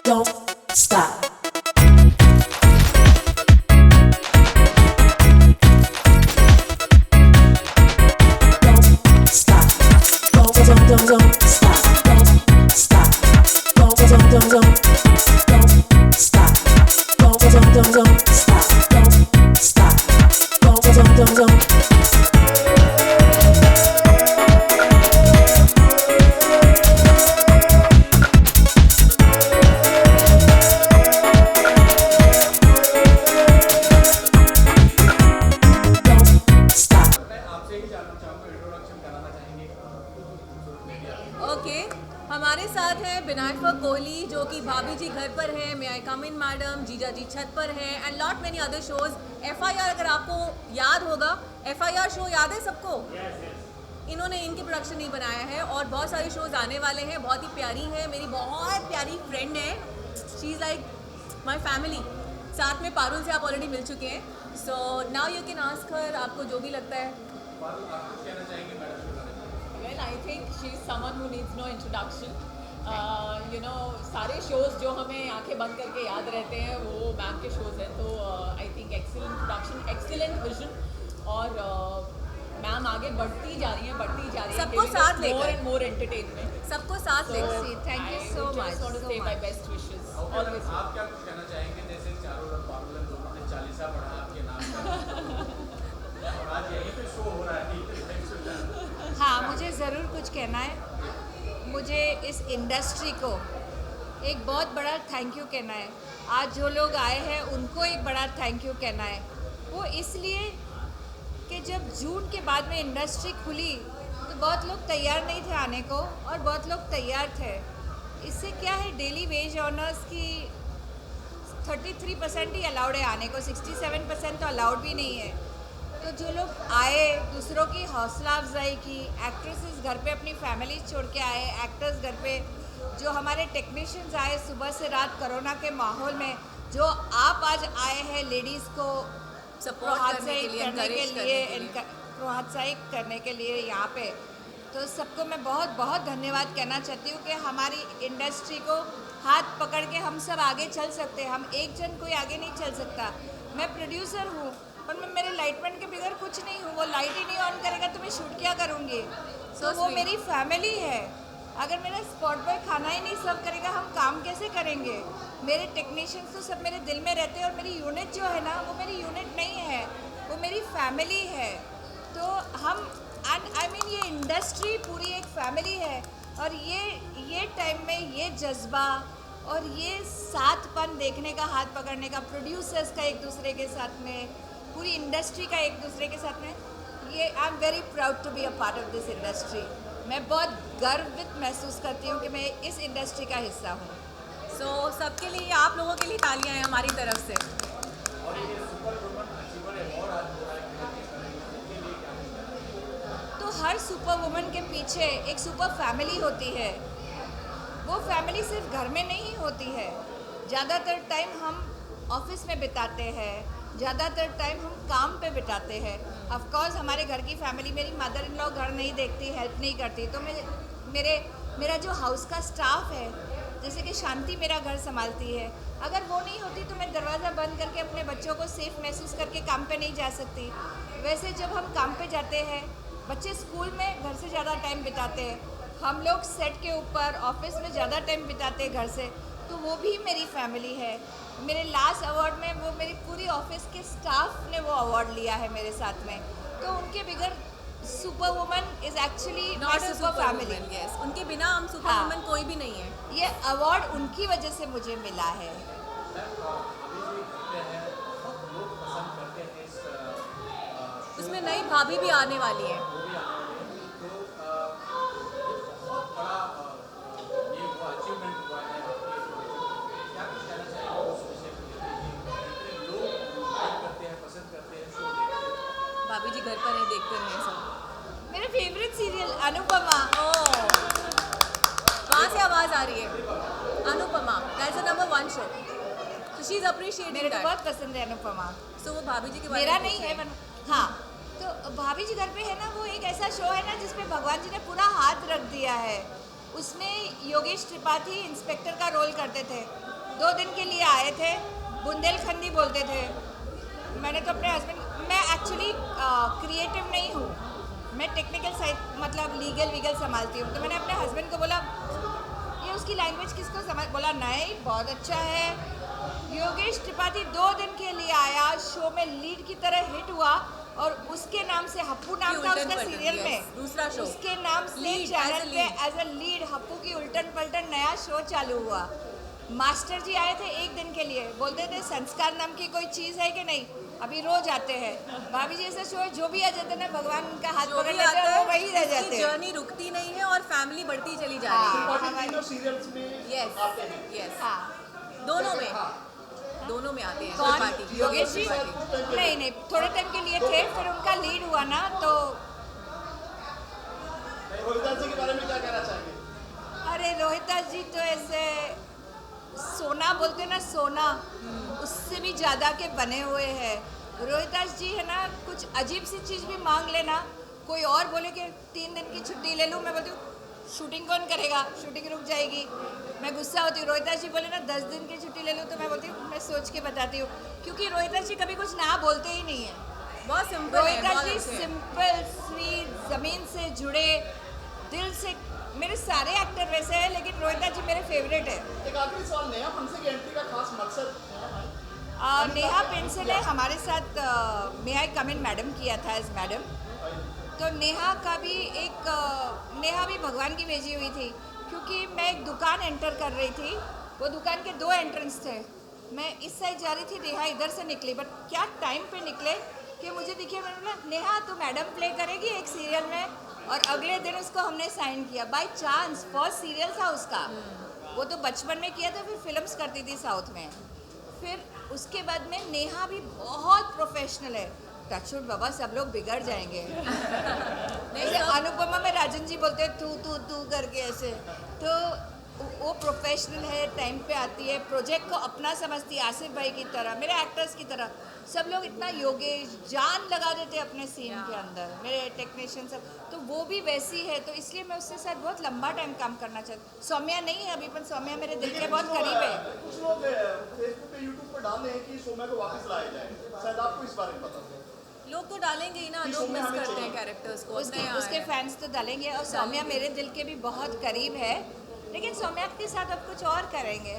don't stop. Don't stop. Don't stop. Don't stop. Don't stop. Don't stop. Don't stop. Don't. Okay हमारे साथ हैं बिनायफा कोहली जो कि भाभी जी घर पर हैं, मे आई कम इन मैडम, जीजा जी छत पर हैं and lot many other shows. FIR अगर आपको याद होगा, FIR शो याद है सबको? इन्होंने इनके प्रोडक्शन नहीं बनाया है और बहुत सारे शोज आने वाले हैं। बहुत ही प्यारी है, मेरी बहुत प्यारी फ्रेंड है, she is like my family. साथ में पारुल से आप ऑलरेडी मिल चुके हैं, so now you can ask her, आपको जो भी लगता है। Well, I think she's someone who needs no introduction. You know, सारे शोज जो हमें आंखें बंद करके याद रहते हैं वो मैम के शोज हैं। तो I think excellent production, excellent vision और मैम आगे बढ़ती जा रही है सबको साथ लेकर। मोर एंड मोर एंटरटेनमेंट, सबको साथ लेकर। Thank you so much. Want to say my best wishes always. आप क्या कुछ कहना चाहेंगे? जैसे चारों लोग पारुल दोनों ने 40 पढ़ा आपके नाम का और आज यहीं पे शो हो रहा है। हाँ, मुझे ज़रूर कुछ कहना है। मुझे इस इंडस्ट्री को एक बहुत बड़ा थैंक यू कहना है। आज जो लोग आए हैं उनको एक बड़ा थैंक यू कहना है। वो इसलिए कि जब जून के बाद में इंडस्ट्री खुली तो बहुत लोग तैयार नहीं थे आने को और बहुत लोग तैयार थे। इससे क्या है, डेली वेज ऑनर्स की 33% ही अलाउड है आने को, 67% तो अलाउड भी नहीं है। तो जो लोग आए, दूसरों की हौसला अफजाई की, एक्ट्रेसेस घर पे अपनी फैमिली छोड़ के आए, एक्टर्स घर पे, जो हमारे टेक्नीशियंस आए सुबह से रात कोरोना के माहौल में, जो आप आज आए हैं लेडीज़ को प्रोत्साहित करने के लिए यहाँ पे, तो सबको मैं बहुत बहुत धन्यवाद कहना चाहती हूँ कि हमारी इंडस्ट्री को हाथ पकड़ के हम सब आगे चल सकते हैं। हम एक जन कोई आगे नहीं चल सकता। मैं प्रोड्यूसर हूँ पर मैं मेरे लाइटमैन के बगैर कुछ नहीं हूँ। वो लाइट ही नहीं ऑन करेगा तो मैं शूट क्या करूँगी? तो वो मेरी फैमिली है। अगर मेरा स्पॉट बॉय खाना ही नहीं सर्व करेगा हम काम कैसे करेंगे? मेरे टेक्नीशियंस तो सब मेरे दिल में रहते हैं और मेरी यूनिट जो है ना वो मेरी यूनिट नहीं है, वो मेरी फैमिली है। तो हम आई मीन ये इंडस्ट्री पूरी एक फैमिली है और ये टाइम में ये जज्बा और ये साथपन देखने का, हाथ पकड़ने का, प्रोड्यूसर्स का एक दूसरे के साथ में, पूरी इंडस्ट्री का एक दूसरे के साथ में, ये I am very proud to be a part of this industry. मैं बहुत गर्वित महसूस करती हूँ कि मैं इस इंडस्ट्री का हिस्सा हूँ। सो सबके लिए, आप लोगों के लिए तालियां हैं हमारी तरफ से। तो हर सुपर वुमन के पीछे एक सुपर फैमिली होती है। वो फैमिली सिर्फ घर में नहीं होती है। ज़्यादातर टाइम हम ऑफिस में बिताते हैं, ज़्यादातर टाइम हम काम पे बिताते हैं। ऑफ कोर्स हमारे घर की फैमिली, मेरी मदर इन लॉ घर नहीं देखती, हेल्प नहीं करती, तो मेरा जो हाउस का स्टाफ है, जैसे कि शांति मेरा घर संभालती है, अगर वो नहीं होती तो मैं दरवाज़ा बंद करके अपने बच्चों को सेफ महसूस करके काम पे नहीं जा सकती। वैसे जब हम काम पे जाते हैं, बच्चे स्कूल में घर से ज़्यादा टाइम बिताते हैं, हम लोग सेट के ऊपर ऑफिस में ज़्यादा टाइम बिताते हैं घर से, तो वो भी मेरी फैमिली है। मेरे लास्ट अवार्ड में वो मेरी पूरी ऑफिस के स्टाफ ने वो अवार्ड लिया है मेरे साथ में। तो उनके बगैर super woman is actually not a super family. Yes, उनके बिना हम सुपर वुमन कोई भी नहीं है। ये अवार्ड उनकी वजह से मुझे मिला है। उसमें नई भाभी भी आने वाली है। भाभी जी घर पर है, देखते रहे सब। मेरा फेवरेट सीरियल अनुपमा। कहाँ से आवाज़ आ रही है? Anupama, that's the number 1 show. तो शी इज अप्रिशिएटिंग मेरे को दैट। बहुत पसंद है अनुपमा। सो वो भाभी जी के बारे मेरा में नहीं पूछ है रहे हैं। हाँ, तो भाभी जी घर पे है ना, वो एक ऐसा शो है ना जिसपे भगवान जी ने पूरा हाथ रख दिया है। उसमें योगेश त्रिपाठी इंस्पेक्टर का रोल करते थे। 2 दिन के लिए आए थे, बुंदेलखंडी बोलते थे। मैंने तो अपने हस्बैंड, मैं एक्चुअली क्रिएटिव नहीं हूँ, मैं टेक्निकल साइड मतलब लीगल वीगल संभालती हूँ। तो मैंने अपने हस्बैंड को बोला ये उसकी लैंग्वेज किसको समझ, बोला नहीं बहुत अच्छा है। योगेश त्रिपाठी 2 दिन के लिए आया, शो में लीड की तरह हिट हुआ और उसके नाम से हप्पू नाम था उसका सीरियल में, दूसरा शो उसके नाम से चैनल पे एज अ लीड हप्पू की उल्टन पलटन नया शो चालू हुआ। मास्टर जी आए थे 1 दिन के लिए, बोलते थे संस्कार नाम की कोई चीज़ है कि नहीं, अभी रोज आते हैं। भाभी जी ऐसा शो है जो भी आ जाते हैं ना, भगवान उनका हाथ पकड़ लेते हैं, वो वही रह जाते हैं। जर्नी रुकती नहीं है और फैमिली बढ़ती चली जा रही है। तीनों सीरियल्स में यस आते हैं। यस, हाँ, दोनों में आते हैं कौन? त्रिपाठी, योगेश जी? त्रिपाठी। नहीं थोड़े टाइम के लिए थे, फिर उनका लीड हुआ ना तो रोहिदास जी के बारे में क्या कहना चाहेंगे? अरे रोहिदास जी तो ऐसे सोना बोलते ना, सोना उससे भी ज़्यादा के बने हुए हैं। रोहिदास जी है ना, कुछ अजीब सी चीज़ भी मांग लेना, कोई और बोले कि 3 दिन की छुट्टी ले लूँ, मैं बोलती हूँ शूटिंग कौन करेगा, शूटिंग रुक जाएगी। मैं गुस्सा होती हूँ। रोहिदास जी बोले ना 10 दिन की छुट्टी ले लूँ, तो मैं बोलती हूँ मैं सोच के बताती हूँ, क्योंकि रोहिदास जी कभी कुछ ना बोलते ही नहीं है। बहुत सिंपल है, रोहिदास बहुत जी अच्छे हैं। सिंपल स्वीट, ज़मीन से जुड़े, दिल से। मेरे सारे एक्टर वैसे हैं, लेकिन रोहिदास जी मेरे फेवरेट है। एक आखिरी सवाल, नेहा फंसे की एंट्री का खास मकसद नेहा पेंसिल ने हमारे साथ मे आई कम इन मैडम किया था एज मैडम। तो नेहा का भी एक नेहा भी भगवान की भेजी हुई थी, क्योंकि मैं एक दुकान एंटर कर रही थी, वो दुकान के 2 एंट्रेंस थे। मैं इस साइड जा रही थी, नेहा इधर से निकली, बट क्या टाइम पे निकले कि मुझे दिखे। मैंने बोला नेहा तू मैडम प्ले करेगी एक सीरियल में, और अगले दिन उसको हमने साइन किया बाय चांस। फर्स्ट सीरियल था उसका, वो तो बचपन में किया था, फिर फिल्म्स करती थी साउथ में। फिर उसके बाद में नेहा भी बहुत प्रोफेशनल है। टचवुड बाबा, सब लोग बिगड़ जाएंगे। जैसे अनुपमा में राजन जी बोलते हैं तू तू तू करके ऐसे, तो वो प्रोफेशनल है, टाइम पे आती है, प्रोजेक्ट को अपना समझती है, आसिफ भाई की तरह, मेरे एक्टर्स की तरह। सब लोग इतना योगेश जान लगा देते हैं अपने सीन के अंदर, मेरे टेक्नीशियन सब, तो वो भी वैसी है। तो इसलिए मैं उसके साथ बहुत लंबा टाइम काम करना चाहती हूँ। सौम्या नहीं है अभी, पर सौम्या मेरे दिल के बहुत करीब है। कुछ लोग फेसबुक पे यूट्यूब पर डाल रहे हैं कि सौम्या को वापस लाया जाए, शायद आपको इस बारे में पता है। लोग तो डालेंगे ही ना, लोग मिस करते हैं कैरेक्टर्स को। उसके फैंस तो डालेंगे, और सौम्या मेरे दिल के भी बहुत करीब है, लेकिन सौम्या के साथ अब कुछ और करेंगे।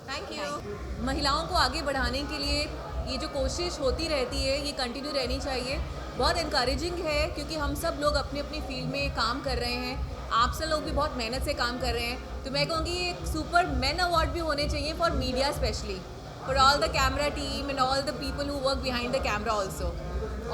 Thank you. महिलाओं को आगे बढ़ाने के लिए ये जो कोशिश होती रहती है, ये कंटिन्यू रहनी चाहिए। बहुत इनकरेजिंग है, क्योंकि हम सब लोग अपनी अपनी फील्ड में काम कर रहे हैं। आप सब लोग भी बहुत मेहनत से काम कर रहे हैं। तो मैं कहूँगी एक सुपर मैन अवार्ड भी होने चाहिए for media, specially for all the camera team and all the people who work behind the camera also.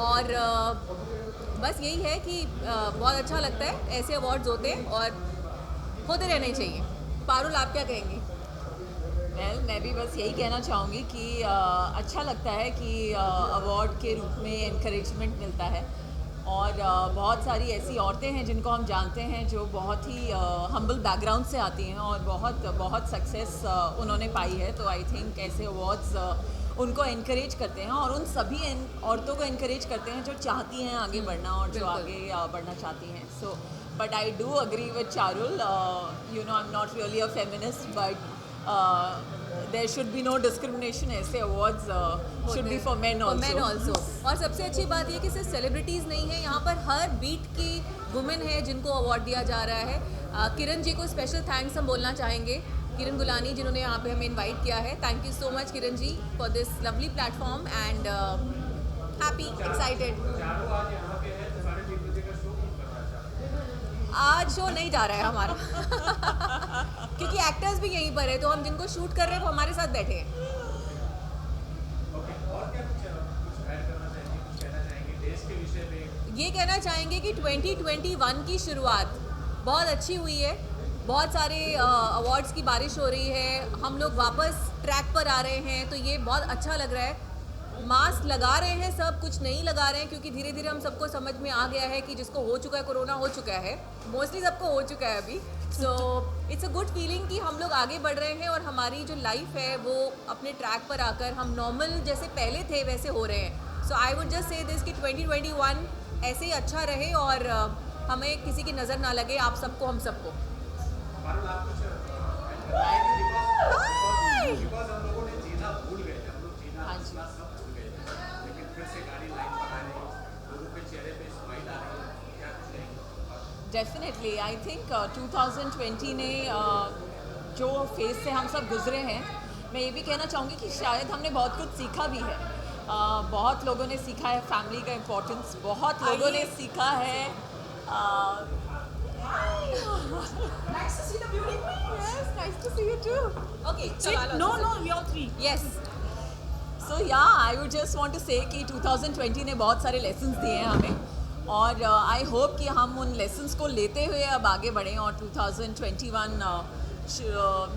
और बस यही है कि बहुत अच्छा लगता है ऐसे अवार्ड्स होते हैं, और होते रहने चाहिए। पारुल, आप क्या कहेंगी? मैं भी बस यही कहना चाहूँगी कि अच्छा लगता है कि अवार्ड के रूप में एनकरेजमेंट मिलता है, और बहुत सारी ऐसी औरतें हैं जिनको हम जानते हैं जो बहुत ही हम्बल बैकग्राउंड से आती हैं और बहुत सक्सेस उन्होंने पाई है। तो आई थिंक ऐसे अवार्ड्स उनको इनकरेज करते हैं, और उन सभी औरतों को इनकरेज करते हैं जो चाहती हैं आगे बढ़ना और जो आगे बढ़ना चाहती हैं। So but I do agree with Charul, you know I am not really a feminist, but there should be no discrimination. ऐसे awards should be for men also. और सबसे अच्छी बात ये कि सिर्फ सेलिब्रिटीज़ नहीं है, यहाँ पर हर बीट की वुमेन है जिनको अवार्ड दिया जा रहा है। किरण जी को स्पेशल थैंक्स हम बोलना चाहेंगे, किरण गुलानी, जिन्होंने यहाँ पे हमें इनवाइट किया है। Thank you so much Kiran ji for this lovely platform, and happy, excited. आज शो नहीं जा रहा है हमारा क्योंकि एक्टर्स भी यहीं पर है, तो हम जिनको शूट कर रहे हैं वो हमारे साथ बैठे हैं। ये कहना चाहेंगे कि 2021 की शुरुआत बहुत अच्छी हुई है। बहुत सारे अवार्ड्स की बारिश हो रही है, हम लोग वापस ट्रैक पर आ रहे हैं, तो ये बहुत अच्छा लग रहा है। मास्क लगा रहे हैं सब, कुछ नहीं लगा रहे हैं, क्योंकि धीरे धीरे हम सबको समझ में आ गया है कि जिसको हो चुका है, कोरोना हो चुका है, मोस्टली सबको हो चुका है अभी। So it's a good feeling कि हम लोग आगे बढ़ रहे हैं, और हमारी जो लाइफ है वो अपने ट्रैक पर आकर हम नॉर्मल जैसे पहले थे वैसे हो रहे हैं। So I would just say this कि 2021 ऐसे ही अच्छा रहे, और हमें किसी की नज़र ना लगे, आप सबको, हम सबको। डेफिनेटली आई थिंक 2020 ने जो फेज से हम सब गुजरे हैं, मैं ये भी कहना चाहूँगी कि शायद हमने बहुत कुछ सीखा भी है। बहुत लोगों ने सीखा है फैमिली का इम्पोर्टेंस, बहुत लोगों ने सीखा है Nice to see the beauty queen. yes, nice to see you too. Okay, Sit. No, we all three. Yes. So या I would just want to say कि 2020 ने बहुत सारे लेसन्स दिए हैं हमें, और आई होप कि हम उन लेसन्स को लेते हुए अब आगे बढ़ें, और 2021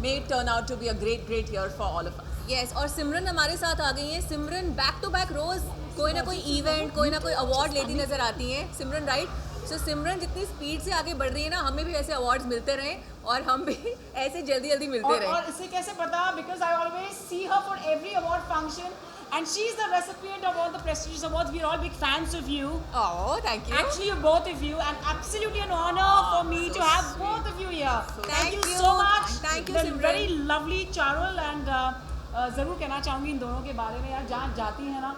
may turn out to be a great year for all of us. Yes, और सिमरन हमारे साथ आ गई हैं। सिमरन बैक टू बैक रोज कोई ना कोई इवेंट, कोई ना कोई अवार्ड लेती नजर आती हैं सिमरन, राइट? सो सिमरन जितनी स्पीड से आगे बढ़ रही है ना, हमें भी ऐसे अवार्ड्स मिलते रहें और हम भी ऐसे जल्दी जल्दी मिलते रहें। और इसे कैसे पता? Because I always see her for every award function, and she's the recipient of all the prestigious awards. We're all big fans of you. Oh, thank you. Actually, both of you, and absolutely an honor for me to have both of you here. Thank you. so much. Thank you, The Simran. very lovely Charul, and ज़रूर कहना चाहूँगी इन दोनों के बारे में यार, जहाँ जाती हैं ना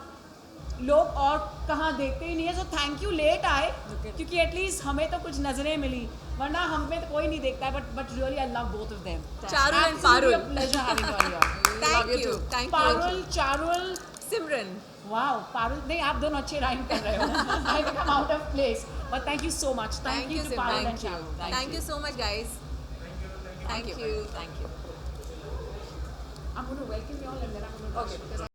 लोग और कहाँ देखते ही नहीं है। सो थैंक यू, लेट आए क्योंकि एटलीस्ट हमें तो कुछ नजरें मिली, वरना हम में तो कोई नहीं देखता है। But really I love both of them. Charul and Parul. Pleasure having you here. Thank you. Thank you. Parul, Charul, Simran. Wow, Parul नहीं, आप दोनों अच्छे राइम कर रहे हो। I become out of place, but thank you so much. Thank you, to Parul and Simran. Charul. Thank you so much, guys. Thank you. Thank you. I'm going to welcome you all and then I'm going to